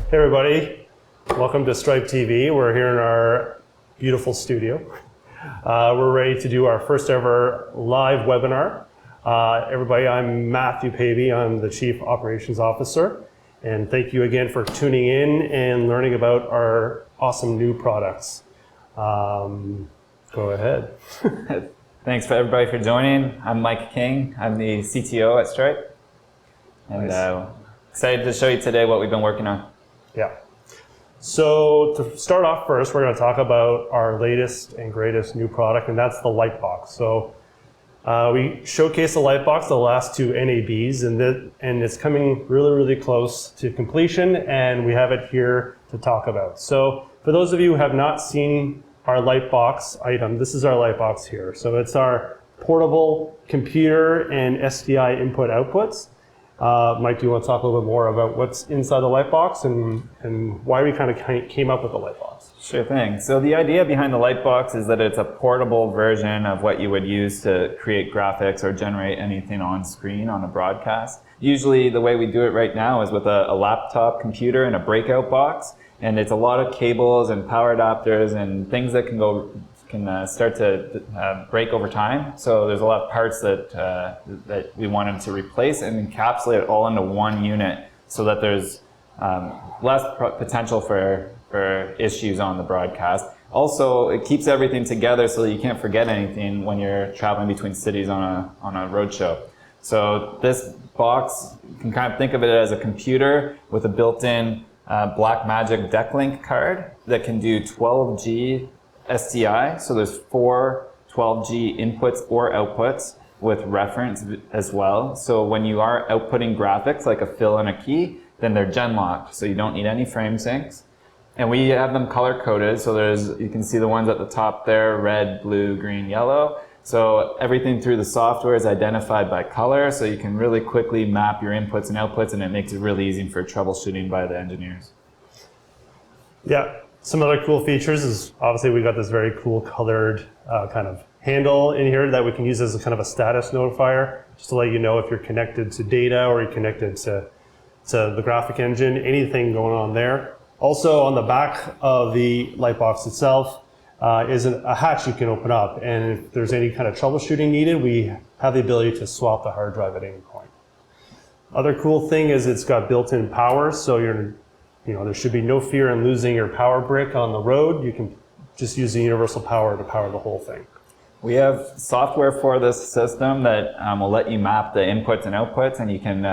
Hey everybody, welcome to Stripe TV. We're here in our beautiful studio. We're ready to do our first ever live webinar. Everybody, I'm Matthew Pavey. I'm the Chief Operations Officer. And thank you again for tuning in and learning about our awesome new products. Go ahead. Thanks for everybody for joining. I'm Mike King. I'm the CTO at Stripe. And excited to show you today what we've been working on. Yeah. So to start off first, we're going to talk about our latest and greatest new product, and that's the Lightbox. So we showcased the Lightbox, the last two NABs, and it's coming really, really close to completion, and we have it here to talk about. So for those of you who have not seen our Lightbox item, this is our Lightbox here. So it's our portable computer and SDI input outputs. Mike, do you want to talk a little bit more about what's inside the Lightbox and why we kind of came up with the Lightbox? Sure thing. So the idea behind the Lightbox is that it's a portable version of what you would use to create graphics or generate anything on screen on a broadcast. Usually the way we do it right now is with a laptop computer and a breakout box, and it's a lot of cables and power adapters and things that can start to break over time. So there's a lot of parts that we wanted to replace and encapsulate it all into one unit so that there's less potential for issues on the broadcast. Also, it keeps everything together so that you can't forget anything when you're traveling between cities on a road show. So this box, you can kind of think of it as a computer with a built-in Blackmagic Decklink card that can do 12G SDI, so there's 4 12G inputs or outputs with reference as well. So when you are outputting graphics like a fill and a key, then they're gen locked, so you don't need any frame syncs. And we have them color coded, so you can see the ones at the top there, red, blue, green, yellow. So everything through the software is identified by color, so you can really quickly map your inputs and outputs, and it makes it really easy for troubleshooting by the engineers. Yeah. Some other cool features is obviously we got this very cool colored kind of handle in here that we can use as a kind of a status notifier, just to let you know if you're connected to data or you're connected to the graphic engine, anything going on there. Also on the back of the Lightbox itself is a hatch you can open up, and if there's any kind of troubleshooting needed, we have the ability to swap the hard drive at any point. Other cool thing is it's got built-in power, so there should be no fear in losing your power brick on the road. You can just use the universal power to power the whole thing. We have software for this system that will let you map the inputs and outputs, and you can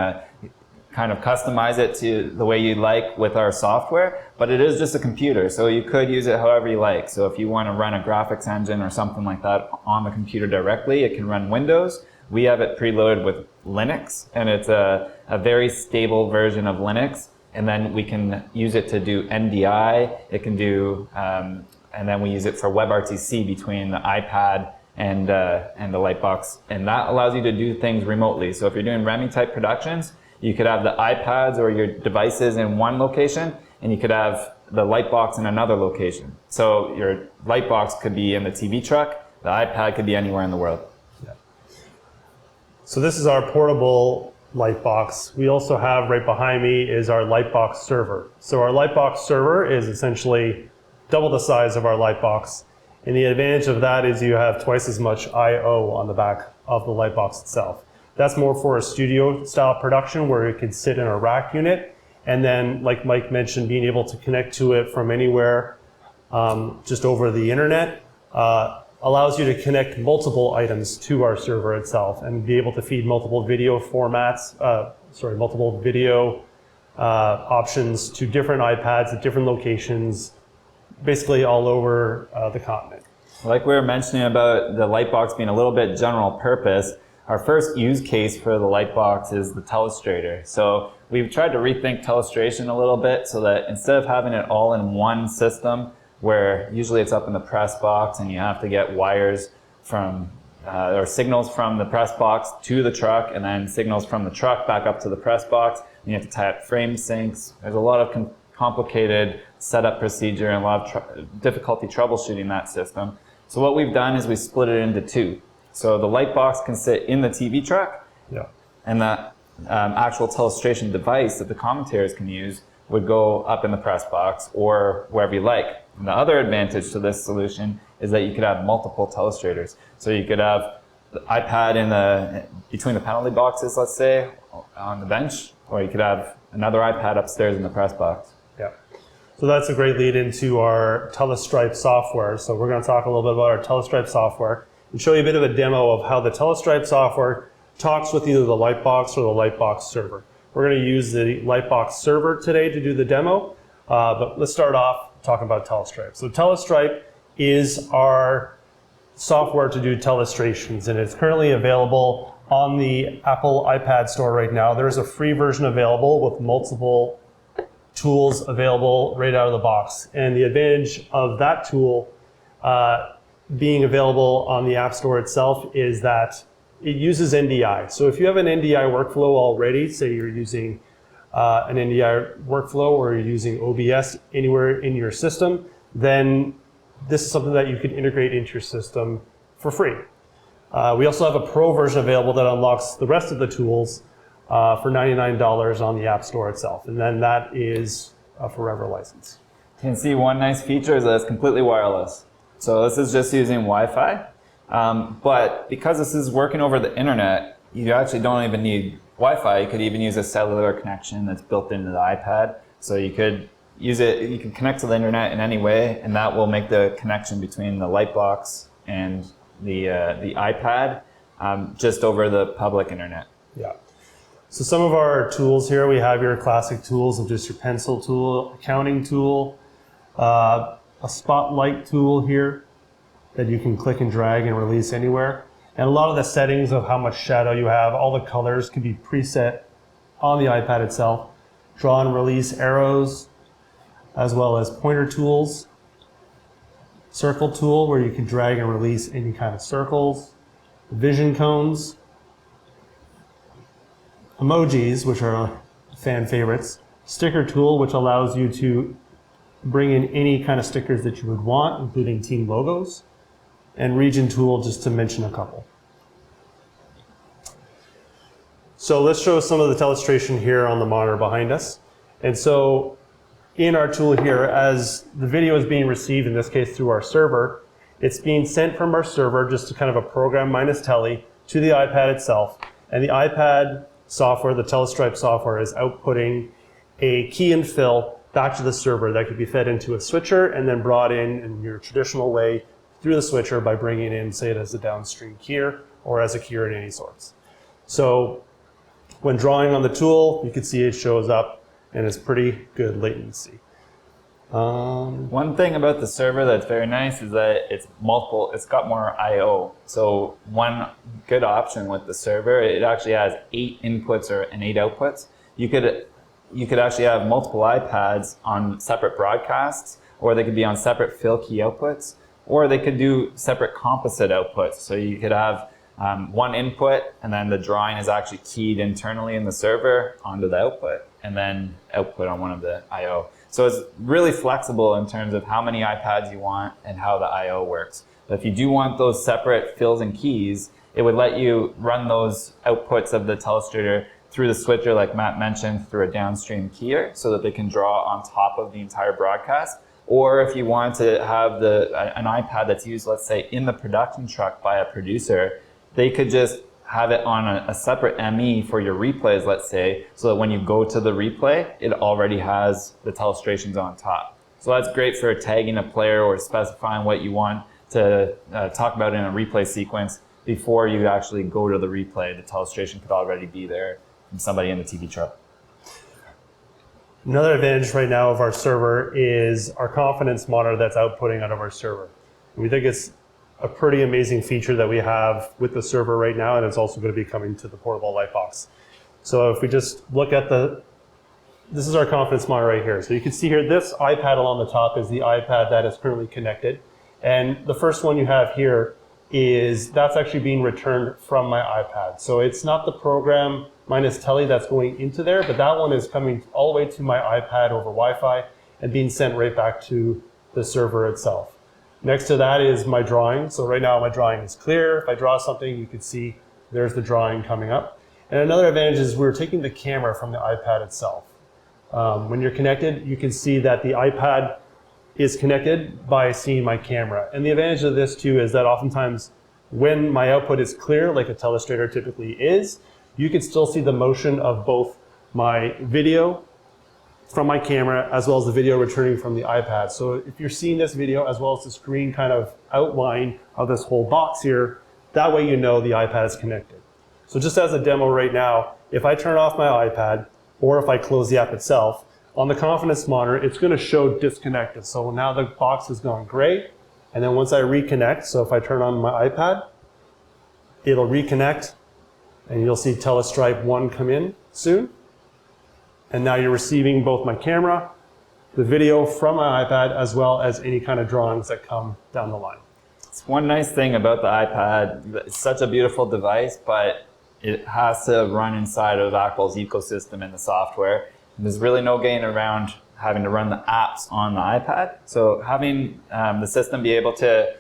kind of customize it to the way you like with our software, but it is just a computer, so you could use it however you like. So if you want to run a graphics engine or something like that on the computer directly, it can run Windows. We have it preloaded with Linux, and it's a very stable version of Linux. And then we can use it to do NDI. It can do, and then we use it for WebRTC between the iPad and the Lightbox, and that allows you to do things remotely. So if you're doing REMI type productions, you could have the iPads or your devices in one location, and you could have the Lightbox in another location. So your Lightbox could be in the TV truck. The iPad could be anywhere in the world. Yeah. So this is our portable Lightbox. We also have right behind me is our Lightbox server. So our Lightbox server is essentially double the size of our Lightbox. And the advantage of that is you have twice as much I/O on the back of the Lightbox itself. That's more for a studio style production where it could sit in a rack unit. And then, like Mike mentioned, being able to connect to it from anywhere just over the internet allows you to connect multiple items to our server itself and be able to feed multiple video formats, multiple video options to different iPads at different locations, basically all over the continent. Like we were mentioning about the Lightbox being a little bit general purpose, our first use case for the Lightbox is the telestrator. So we've tried to rethink telestration a little bit so that instead of having it all in one system, where usually it's up in the press box and you have to get wires from or signals from the press box to the truck, and then signals from the truck back up to the press box, and you have to tie up frame syncs. There's a lot of complicated setup procedure and a lot of difficulty troubleshooting that system. So what we've done is we split it into two. So the Lightbox can sit in the TV truck, yeah, and the actual telestration device that the commentators can use would go up in the press box or wherever you like. And the other advantage to this solution is that you could have multiple telestrators. So you could have the iPad between the penalty boxes, let's say, on the bench, or you could have another iPad upstairs in the press box. Yeah. So that's a great lead into our Telestripe software. So we're going to talk a little bit about our Telestripe software and show you a bit of a demo of how the Telestripe software talks with either the Lightbox or the Lightbox server. We're going to use the Lightbox server today to do the demo, but let's start off talking about Telestripe. So Telestripe is our software to do telestrations, and it's currently available on the Apple iPad store right now. There's a free version available with multiple tools available right out of the box. And the advantage of that tool being available on the App Store itself is that it uses NDI. So if you have an NDI workflow already, say you're using an NDI workflow or you're using OBS anywhere in your system, then this is something that you could integrate into your system for free. We also have a Pro version available that unlocks the rest of the tools for $99 on the App Store itself. And then that is a forever license. You can see one nice feature is that it's completely wireless. So this is just using Wi-Fi. But because this is working over the internet, you actually don't even need Wi-Fi. You could even use a cellular connection that's built into the iPad. So you could use it, you can connect to the internet in any way, and that will make the connection between the Lightbox and the iPad just over the public internet. Yeah. So some of our tools here, we have your classic tools of just your pencil tool, accounting tool, a spotlight tool here that you can click and drag and release anywhere. And a lot of the settings of how much shadow you have, all the colors can be preset on the iPad itself. Draw and release arrows, as well as pointer tools. Circle tool, where you can drag and release any kind of circles. Vision cones. Emojis, which are fan favorites. Sticker tool, which allows you to bring in any kind of stickers that you would want, including team logos. And region tool, just to mention a couple. So let's show some of the telestration here on the monitor behind us. And so in our tool here, as the video is being received, in this case through our server, it's being sent from our server, just to kind of a program minus tele, to the iPad itself. And the iPad software, the Telestripe software, is outputting a key and fill back to the server that could be fed into a switcher and then brought in your traditional way through the switcher by bringing in, say it as a downstream keyer or as a keyer in any sorts. So when drawing on the tool, you can see it shows up and it's pretty good latency. One thing about the server that's very nice is that it's multiple, it's got more I/O. So one good option with the server, it actually has 8 inputs and 8 outputs. You could actually have multiple iPads on separate broadcasts, or they could be on separate fill key outputs, or they could do separate composite outputs. So you could have one input, and then the drawing is actually keyed internally in the server onto the output, and then output on one of the I/O. So it's really flexible in terms of how many iPads you want and how the I/O works. But if you do want those separate fills and keys, it would let you run those outputs of the telestrator through the switcher, like Matt mentioned, through a downstream keyer, so that they can draw on top of the entire broadcast. Or if you want to have an iPad that's used, let's say, in the production truck by a producer, they could just have it on a separate ME for your replays, let's say, so that when you go to the replay, it already has the telestrations on top. So that's great for tagging a player or specifying what you want to talk about in a replay sequence before you actually go to the replay. The telestration could already be there from somebody in the TV truck. Another advantage right now of our server is our confidence monitor that's outputting out of our server. We think it's a pretty amazing feature that we have with the server right now, and it's also going to be coming to the portable Lightbox. So if we just look at this is our confidence monitor right here. So you can see here, this iPad along the top is the iPad that is currently connected. And the first one you have here that's actually being returned from my iPad. So it's not the program minus tele that's going into there, but that one is coming all the way to my iPad over Wi-Fi and being sent right back to the server itself. Next to that is my drawing. So right now my drawing is clear. If I draw something, you can see there's the drawing coming up. And another advantage is we're taking the camera from the iPad itself. When you're connected, you can see that the iPad is connected by seeing my camera. And the advantage of this too is that oftentimes when my output is clear, like a telestrator typically is, you can still see the motion of both my video from my camera as well as the video returning from the iPad. So if you're seeing this video as well as the screen kind of outline of this whole box here, that way you know the iPad is connected. So just as a demo right now, if I turn off my iPad or if I close the app itself, on the confidence monitor, it's going to show disconnected. So now the box has gone gray. And then once I reconnect, so if I turn on my iPad, it'll reconnect and you'll see Telestripe 1 come in soon. And now you're receiving both my camera, the video from my iPad, as well as any kind of drawings that come down the line. It's one nice thing about the iPad. It's such a beautiful device, but it has to run inside of Apple's ecosystem and the software. There's really no getting around having to run the apps on the iPad. So having the system be able to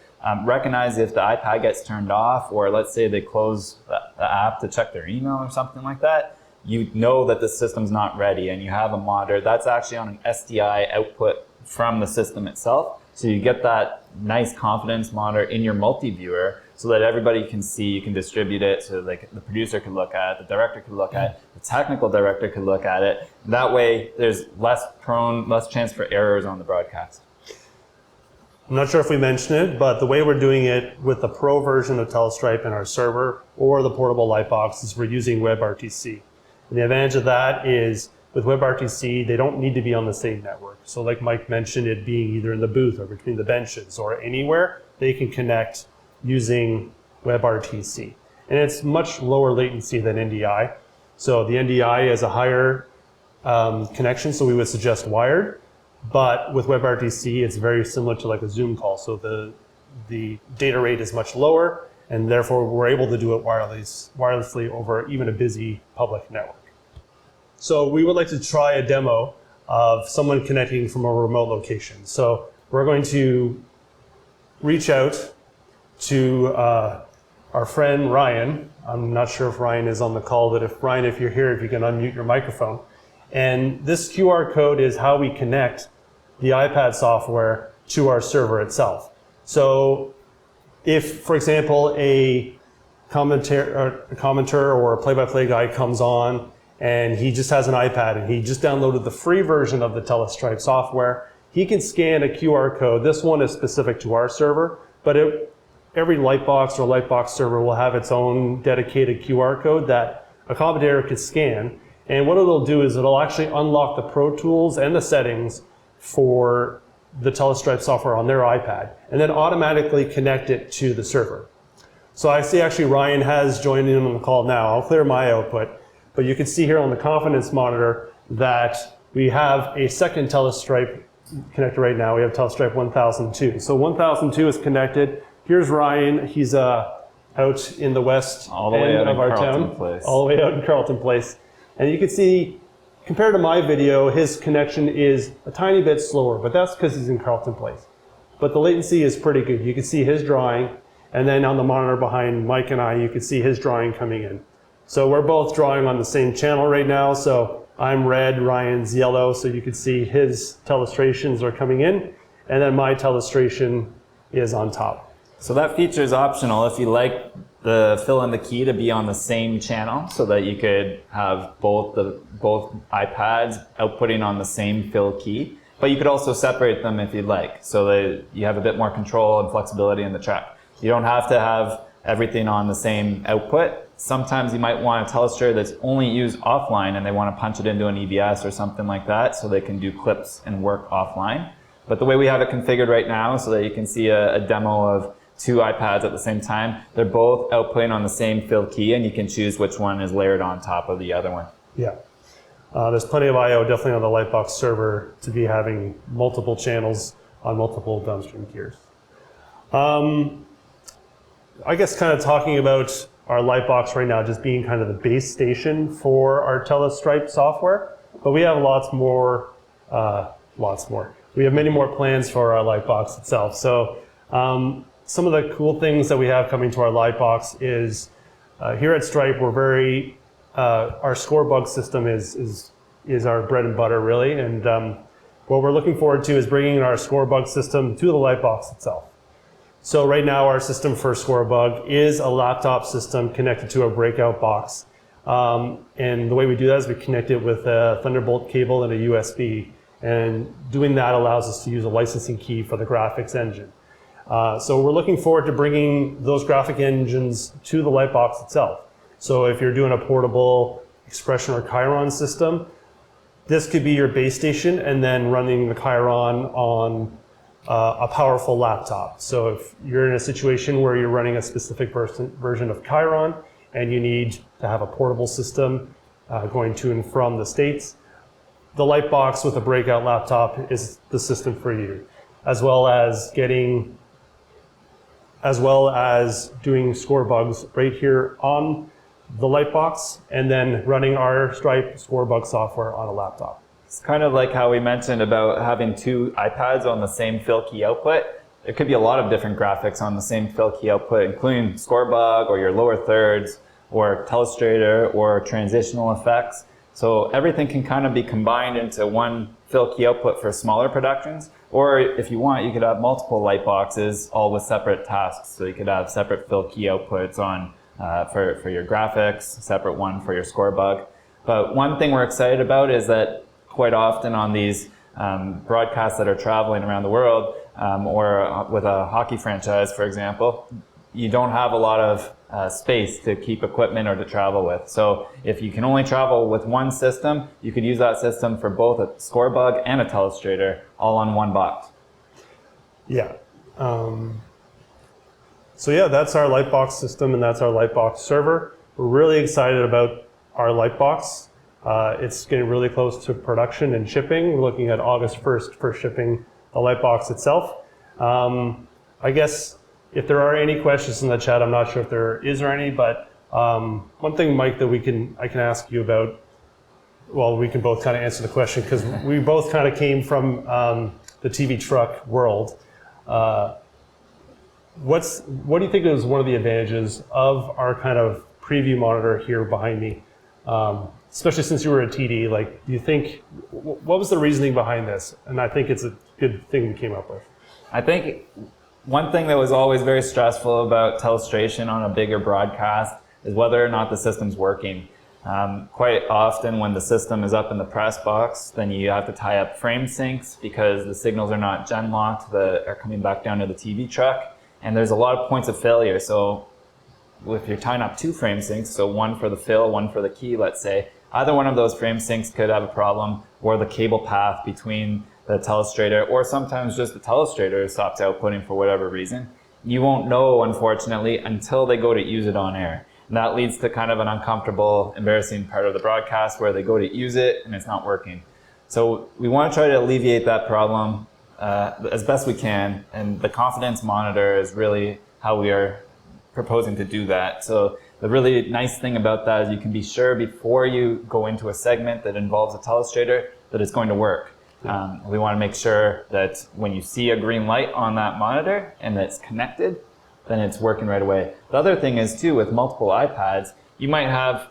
recognize if the iPad gets turned off, or let's say they close the app to check their email or something like that, you know that the system's not ready and you have a monitor that's actually on an SDI output from the system itself. So you get that nice confidence monitor in your multi-viewer so that everybody can see, you can distribute it, so like the producer can look at it, the director can look at it, the technical director can look at it. That way there's less chance for errors on the broadcast. I'm not sure if we mentioned it, but the way we're doing it with the Pro version of Telestripe in our server or the portable Lightbox is we're using WebRTC. And the advantage of that is with WebRTC, they don't need to be on the same network. So like Mike mentioned, it being either in the booth or between the benches or anywhere, they can connect using WebRTC. And it's much lower latency than NDI. So the NDI is a higher connection, so we would suggest wired. But with WebRTC, it's very similar to like a Zoom call. So the data rate is much lower, and therefore we're able to do it wirelessly over even a busy public network. So we would like to try a demo of someone connecting from a remote location. So we're going to reach out to our friend Ryan. I'm not sure if Ryan is on the call, but if Ryan, if you're here, if you can unmute your microphone. And this QR code is how we connect the iPad software to our server itself. So if, for example, a commenter or a play-by-play guy comes on and he just has an iPad and he just downloaded the free version of the Telestripe software, he can scan a QR code. This one is specific to our server, but every Lightbox or Lightbox server will have its own dedicated QR code that a commentator can scan. And what it'll do is it'll actually unlock the Pro Tools and the settings for the Telestripe software on their iPad, and then automatically connect it to the server. So I see actually Ryan has joined in on the call now. I'll clear my output, but you can see here on the confidence monitor that we have a second Telestripe connector right now. We have Telestripe 1002. So 1002 is connected. Here's Ryan. He's out in the west end of our town, all the way out in Carleton Place. And you can see, compared to my video, his connection is a tiny bit slower, but that's because he's in Carleton Place. But the latency is pretty good. You can see his drawing, and then on the monitor behind Mike and I, you can see his drawing coming in. So we're both drawing on the same channel right now. So I'm red, Ryan's yellow, so you can see his telestrations are coming in, and then my telestration is on top. So that feature is optional if you like the fill in the key to be on the same channel, so that you could have both iPads outputting on the same fill key. But you could also separate them if you'd like, so that you have a bit more control and flexibility in the track. You don't have to have everything on the same output. Sometimes you might want a telestrator that's only used offline and they want to punch it into an EBS or something like that so they can do clips and work offline. But the way we have it configured right now, so that you can see a demo of two iPads at the same time, they're both outputting on the same fill key, and you can choose which one is layered on top of the other one. Yeah. There's plenty of I/O definitely on the Lightbox server to be having multiple channels on multiple downstream gears. I guess kind of talking about our Lightbox right now just being kind of the base station for our Telestripe software, but we have lots more. We have many more plans for our Lightbox itself. So some of the cool things that we have coming to our Lightbox is here at Stripe, we're very, our score bug system is is our bread and butter, really. And what we're looking forward to is bringing our Scorebug system to the Lightbox itself. So right now, our system for Scorebug is a laptop system connected to a breakout box. And the way we do that is we connect it with a Thunderbolt cable and a USB. And doing that allows us to use a licensing key for the graphics engine. So we're looking forward to bringing those graphic engines to the Lightbox itself. So if you're doing a portable Expression or Chiron system, this could be your base station and then running the Chiron on a powerful laptop. So if you're in a situation where you're running a specific version of Chiron and you need to have a portable system going to and from the States, the Lightbox with a breakout laptop is the system for you, as well as doing Scorebugs right here on the Lightbox, and then running our Stripe Scorebug software on a laptop. It's kind of like how we mentioned about having two iPads on the same fill key output. There could be a lot of different graphics on the same fill key output, including Scorebug or your lower thirds or Telestrator or transitional effects. So everything can kind of be combined into one fill key output for smaller productions. Or if you want, you could have multiple Lightboxes all with separate tasks. So you could have separate fill key outputs on for your graphics, separate one for your Scorebug. But one thing we're excited about is that quite often on these broadcasts that are traveling around the world, or with a hockey franchise, for example, you don't have a lot of space to keep equipment or to travel with. So if you can only travel with one system, you could use that system for both a Scorebug and a Telestrator all on one box. Yeah. So yeah, that's our Lightbox system and that's our Lightbox server. We're really excited about our Lightbox. It's getting really close to production and shipping. We're looking at August 1st for shipping the Lightbox itself. I guess if there are any questions in the chat, I'm not sure if there is or any, but one thing, Mike, that I can ask you about, well, we can both kind of answer the question because we both kind of came from the TV truck world. What do you think is one of the advantages of our kind of preview monitor here behind me? Especially since you were a TD, like, do you think, what was the reasoning behind this? And I think it's a good thing we came up with. I think one thing that was always very stressful about telestration on a bigger broadcast is whether or not the system's working. Quite often when the system is up in the press box, then you have to tie up frame syncs because the signals are not gen locked, that are coming back down to the TV truck. And there's a lot of points of failure. So if you're tying up two frame syncs, so one for the fill, one for the key, let's say, either one of those frame syncs could have a problem, or the cable path between the Telestrator, or sometimes just the Telestrator stops outputting for whatever reason. You won't know, unfortunately, until they go to use it on air. And that leads to kind of an uncomfortable, embarrassing part of the broadcast where they go to use it and it's not working. So we want to try to alleviate that problem as best we can, and the confidence monitor is really how we are proposing to do that. So the really nice thing about that is you can be sure before you go into a segment that involves a Telestrator that it's going to work. We want to make sure that when you see a green light on that monitor and that's connected, then it's working right away. The other thing is too, with multiple iPads, you might have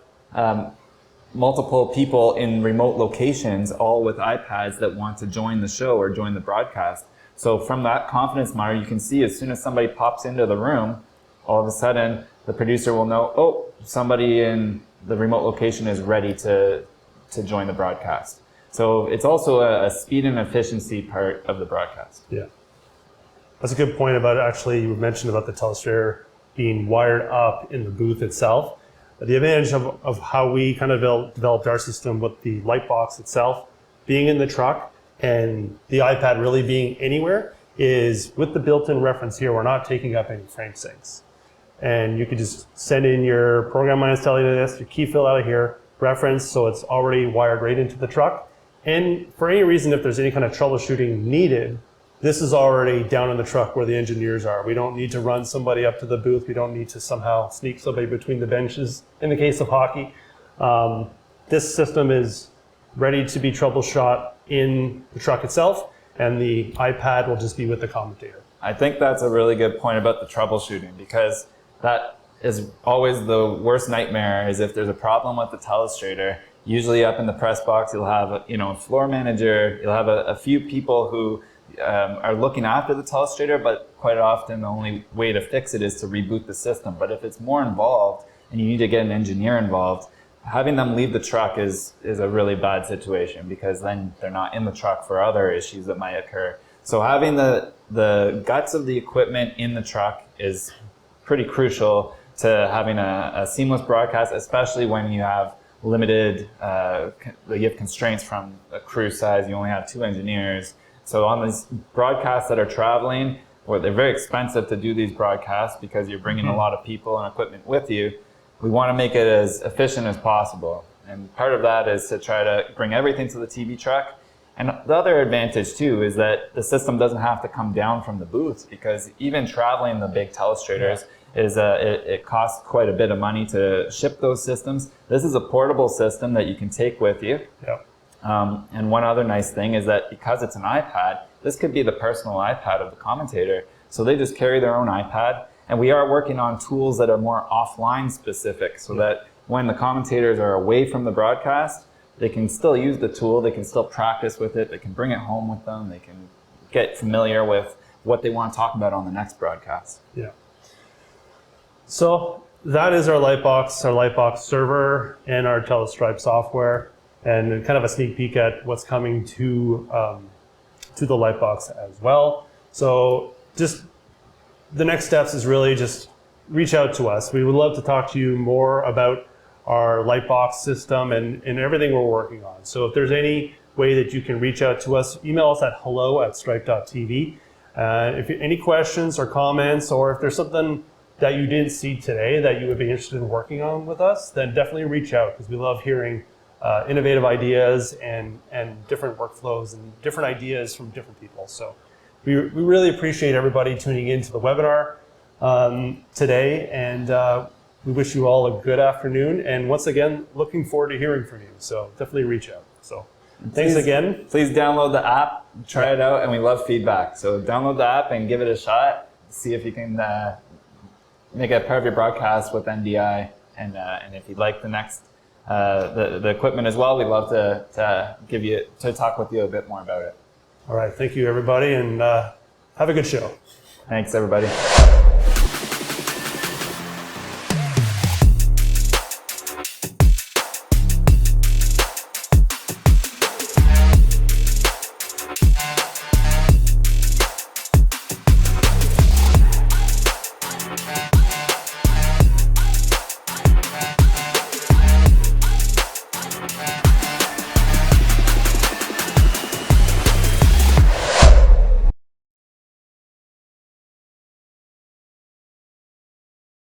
multiple people in remote locations, all with iPads that want to join the show or join the broadcast. So from that confidence monitor, you can see as soon as somebody pops into the room, all of a sudden the producer will know, oh, somebody in the remote location is ready to join the broadcast. So it's also a speed and efficiency part of the broadcast. Yeah. That's a good point about, actually, you mentioned about the Telestrator being wired up in the booth itself. The advantage of how we kind of developed our system with the Lightbox itself being in the truck and the iPad really being anywhere is with the built-in reference here, we're not taking up any frame syncs. And you could just send in your program minus telling you this, your key fill out of here, reference, so it's already wired right into the truck. And for any reason, if there's any kind of troubleshooting needed, this is already down in the truck where the engineers are. We don't need to run somebody up to the booth. We don't need to somehow sneak somebody between the benches in the case of hockey. This system is ready to be troubleshot in the truck itself, and the iPad will just be with the commentator. I think that's a really good point about the troubleshooting, because that is always the worst nightmare, is if there's a problem with the Telestrator Usually up in the press box, you'll have a floor manager, you'll have a few people who are looking after the telestrator, but quite often the only way to fix it is to reboot the system. But if it's more involved and you need to get an engineer involved, having them leave the truck is a really bad situation, because then they're not in the truck for other issues that might occur. So having the guts of the equipment in the truck is pretty crucial to having a seamless broadcast, especially when you have limited, you have constraints from a crew size, you only have 2 engineers. So on these broadcasts that are traveling, or they're very expensive to do these broadcasts because you're bringing a lot of people and equipment with you, we want to make it as efficient as possible. And part of that is to try to bring everything to the TV truck. And the other advantage too is that the system doesn't have to come down from the booth, because even traveling the big telestrators it costs quite a bit of money to ship those systems. This is a portable system that you can take with you. Yep. And one other nice thing is that because it's an iPad, this could be the personal iPad of the commentator. So they just carry their own iPad. And we are working on tools that are more offline specific, so that when the commentators are away from the broadcast, they can still use the tool, they can still practice with it, they can bring it home with them, they can get familiar with what they want to talk about on the next broadcast. Yeah. So that is our Lightbox server and our Telestripe software, and kind of a sneak peek at what's coming to the Lightbox as well. So just the next steps is really just reach out to us. We would love to talk to you more about our Lightbox system and everything we're working on. So if there's any way that you can reach out to us, email us at hello@stripe.tv. If any questions or comments, or if there's something that you didn't see today that you would be interested in working on with us, then definitely reach out, because we love hearing innovative ideas and different workflows and different ideas from different people. So we really appreciate everybody tuning into the webinar today, and we wish you all a good afternoon, and once again, looking forward to hearing from you. So definitely reach out. So thanks again. Please download the app, try it out, and we love feedback. So download the app and give it a shot. See if you can make it part of your broadcast with NDI, and if you'd like the next the equipment as well, we'd love to talk with you a bit more about it. All right, thank you everybody, and have a good show. Thanks everybody.